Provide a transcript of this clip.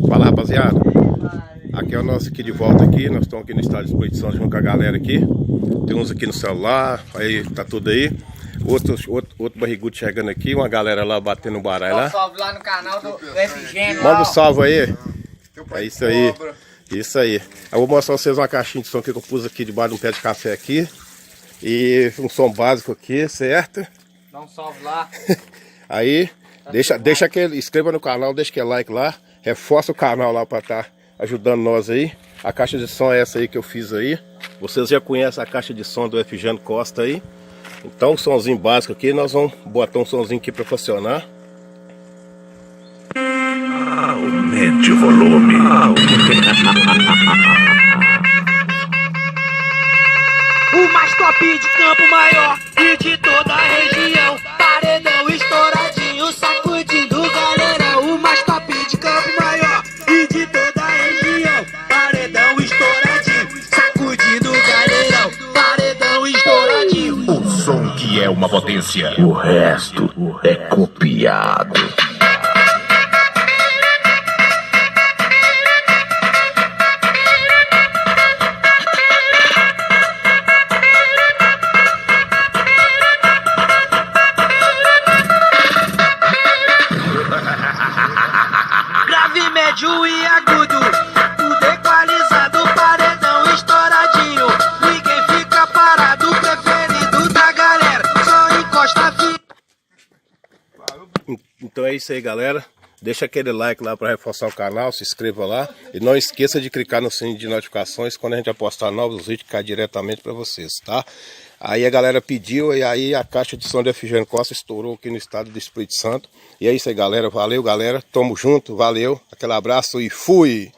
Fala, rapaziada, aqui é o nosso aqui de volta aqui. Nós estamos aqui no estádio de Espírito Santo junto com a galera aqui. Tem uns aqui no celular, aí tá tudo aí. Outro barrigudo chegando aqui, uma galera lá batendo um baralho lá. Salve lá no canal do FG. Manda um salve aí. É isso aí. Isso aí. Eu vou mostrar pra vocês uma caixinha de som que eu pus aqui debaixo de um pé de café aqui. E um som básico aqui, certo? Dá um salve lá. Aí, deixa aquele, inscreva no canal, deixa aquele like lá. Reforça o canal lá pra estar ajudando nós aí. A caixa de som é essa aí que eu fiz aí. Vocês já conhecem a caixa de som do Efigênio Costa aí. Então, um somzinho básico aqui, nós vamos botar um somzinho aqui pra funcionar. Aumente o volume. O mais top de Campo Maior e de toda a região. Paredão estouradinho, sacudindo galera. O mais top de Campo Maior e de toda a região. Paredão estouradinho, sacudindo galera. Paredão estouradinho. O som que é uma potência. O resto é copiado. Grave, médio e agudo, tudo equalizado, paredão estouradinho. Ninguém fica parado, preferido da galera, só encosta fi. Então é isso aí, galera. Deixa aquele like lá para reforçar o canal, se inscreva lá. E não esqueça de clicar no sininho de notificações quando a gente postar novos vídeos, cai diretamente para vocês, tá? Aí a galera pediu e aí a caixa de som do Efigênio Costa estourou aqui no estado do Espírito Santo. E é isso aí, galera. Valeu, galera. Tamo junto, valeu. Aquele abraço e fui!